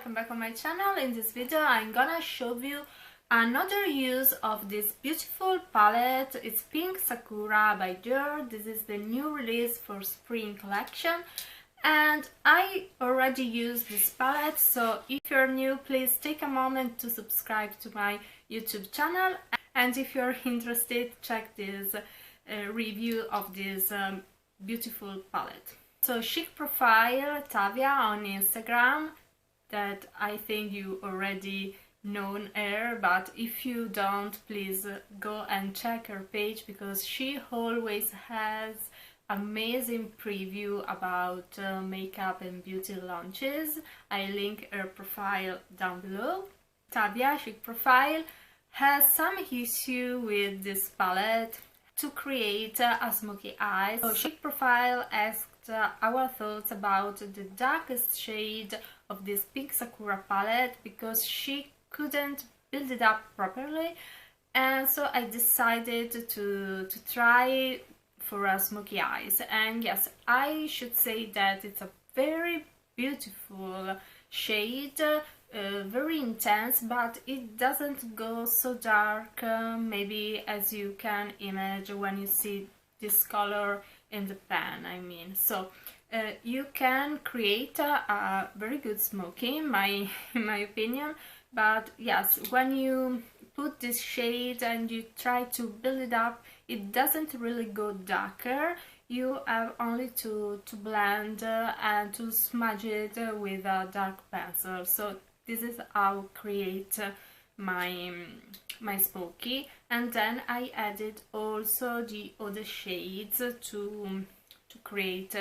welcome back on my channel. In this video I'm gonna show you another use of this beautiful palette. It's Pink Sakura by DIOR. This is the new release for spring collection and I already used this palette, so if you're new, please take a moment to subscribe to my YouTube channel, and if you're interested, check this review of this beautiful palette. So Chic Profile Tavia on Instagram, that I think you already know her, but if you don't, please go and check her page because she always has amazing preview about makeup and beauty launches. I link her profile down below. Tavia Chic Profile has some issue with this palette to create a smoky eye. So Chic Profile asked our thoughts about the darkest shade of this Pink Sakura palette because she couldn't build it up properly, and so I decided to try for a smoky eyes. And yes, I should say that it's a very beautiful shade, very intense, but it doesn't go so dark maybe as you can imagine when you see this color in the pan, I mean. So you can create a very good smoky in my opinion, but yes, when you put this shade and you try to build it up, it doesn't really go darker. You have only to blend and to smudge it with a dark pencil. So this is how I create my smoky, and then I added also the other shades to create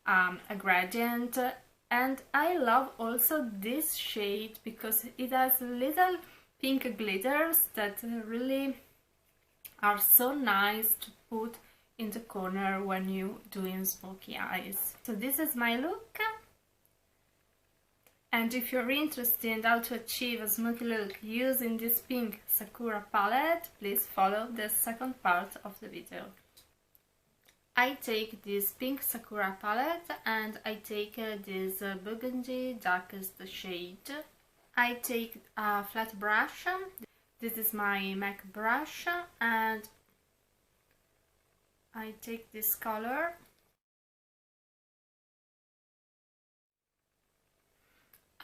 a gradient. And I love also this shade because it has little pink glitters that really are so nice to put in the corner when you doing smoky eyes. So this is my look. And if you're interested in how to achieve a smoky look using this Pink Sakura palette, please follow the second part of the video. I take this Pink Sakura palette and I take this burgundy darkest shade. I take a flat brush. This is my MAC brush, and I take this color.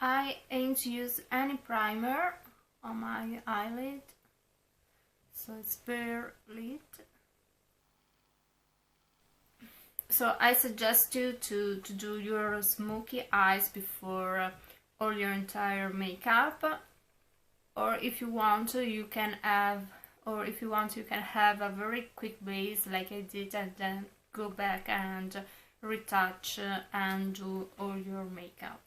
I ain't use any primer on my eyelid, so it's bare lit. So I suggest you to do your smoky eyes before all your entire makeup, or if you want you can have a very quick base like I did, and then go back and retouch and do all your makeup.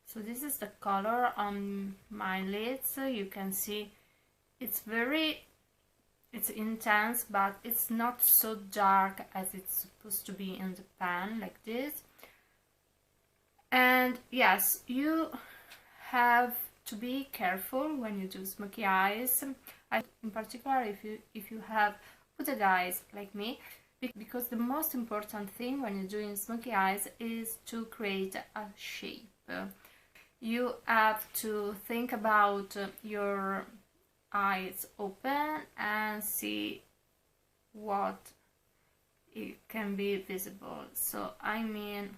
So this is the color on my lids. You can see it's intense, but it's not so dark as it's supposed to be in the pan, like this. And yes, you have to be careful when you do smoky eyes, in particular if you have hooded eyes like me, because the most important thing when you're doing smoky eyes is to create a shape. You have to think about your eyes open and see what it can be visible. So I mean,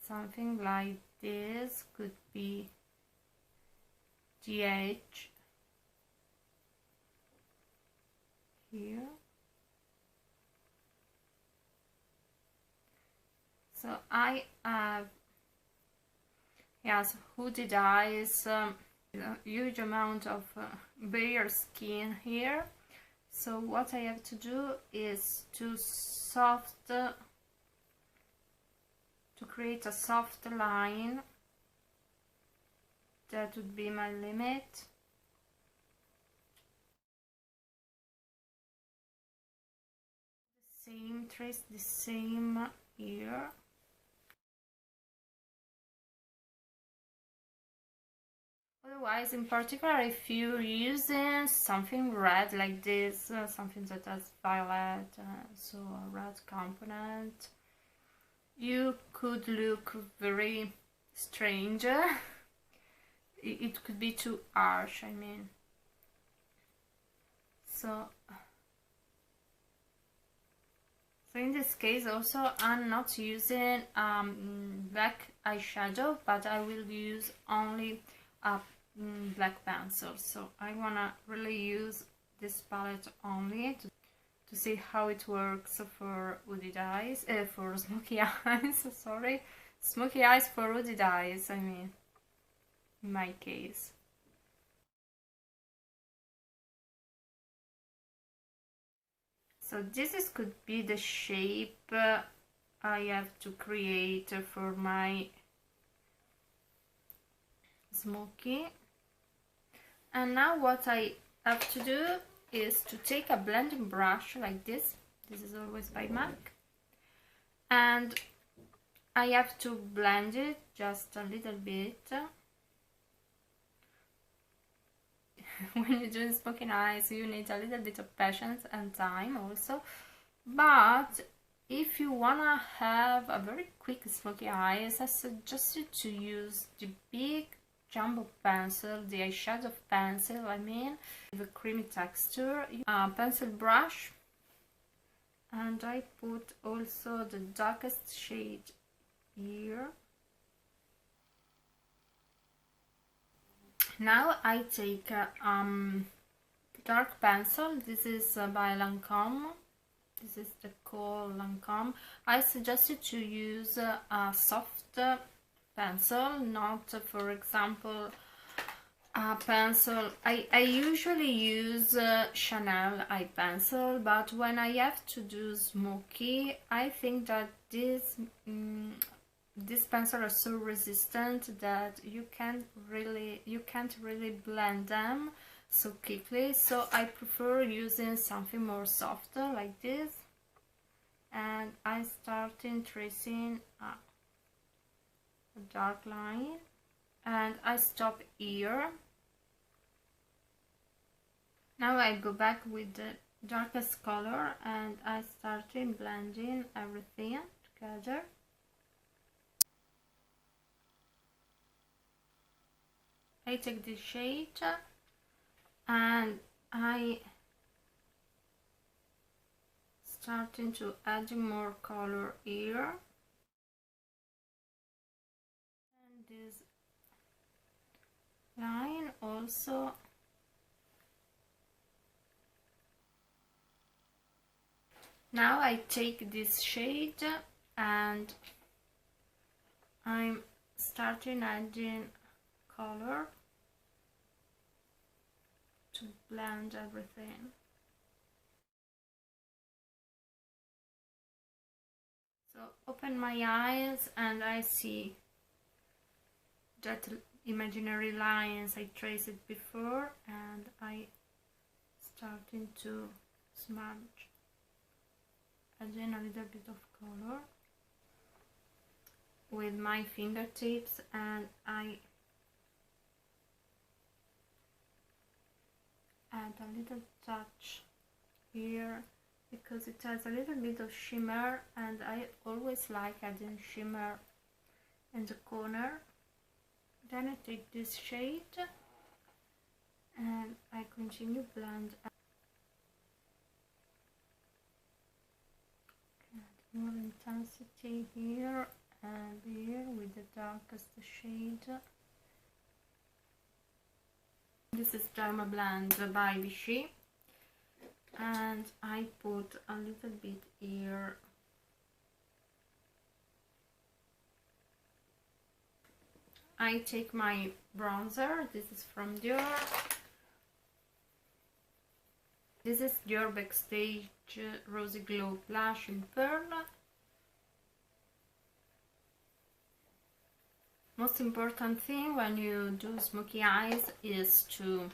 something like this could be the edge here. So I have, yes, hooded eyes, a huge amount of bare skin here. So what I have to do is to create a soft line. That would be my limit. Trace the same here. Otherwise, in particular, if you're using something red like this, something that has violet, so a red component, you could look very strange it could be too harsh, I mean. So in this case also I'm not using black eyeshadow, but I will use only a black pencil. So I wanna really use this palette only to see how it works for hooded eyes, for smoky eyes, sorry. Smoky eyes for hooded eyes, I mean, in my case. So this could be the shape I have to create for my Smokey. And now what I have to do is to take a blending brush like this. This is always by MAC. And I have to blend it just a little bit. When you're doing smoky eyes, you need a little bit of patience and time also. But if you wanna have a very quick smoky eyes, I suggest you to use the big jumbo pencil, the eyeshadow pencil, I mean, with a creamy texture. Pencil brush, and I put also the darkest shade here. Now I take a dark pencil. This is by Lancome. This is the Kohl Lancome. I suggest you to use a soft pencil, not, for example, a pencil. I usually use Chanel eye pencil, but when I have to do smoky, I think that this pencil are so resistant that you can't really blend them so quickly. So I prefer using something more softer like this, and I start tracing a dark line, and I stop here. Now I go back with the darkest color and I start blending everything together. I take this shade and I starting to add more color here, and this line also. Now I take this shade and I'm starting adding color to blend everything. So open my eyes and I see that imaginary lines I traced it before, and I starting to smudge, adding a little bit of color with my fingertips, and I add a little touch here because it has a little bit of shimmer, and I always like adding shimmer in the corner. Then I take this shade and I continue blend. Add more intensity here and here with the darkest shade. This is Derma Blend by Vichy, and I put a little bit here. I take my bronzer. This is from DIOR. This is DIOR Backstage Rosy Glow Blush in Pearl. Most important thing when you do smoky eyes is to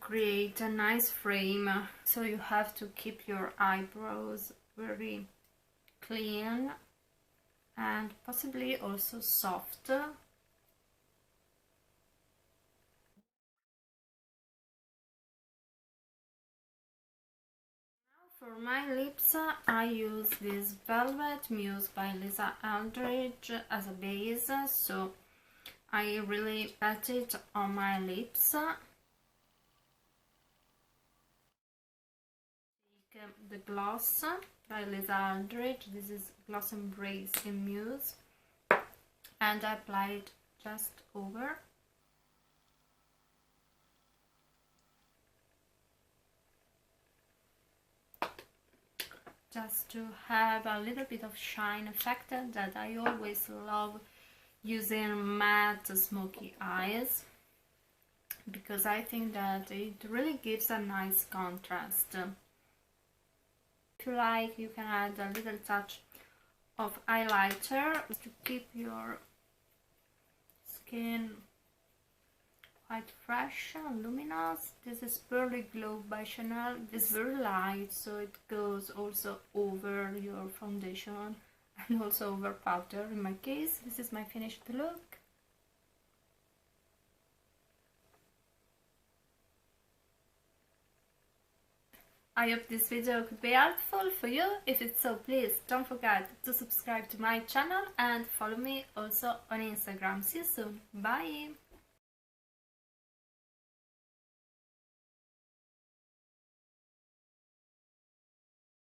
create a nice frame, so you have to keep your eyebrows very clean and possibly also soft. Now for my lips I use this Velvet Mousse by ELDRIDGE as a base, so I really pat it on my lips. Take the gloss by ELDRIDGE. This is Gloss Embrace in Muse, and I apply it just over. Just to have a little bit of shine effect that I always love using matte smoky eyes, because I think that it really gives a nice contrast. If you like, you can add a little touch of highlighter to keep your skin quite fresh and luminous. This is Pearly Glow by Chanel. This is very light, so it goes also over your foundation and also over powder. In my case, this is my finished look. I hope this video could be helpful for you. If it's so, please don't forget to subscribe to my channel and follow me also on Instagram. See you soon. Bye!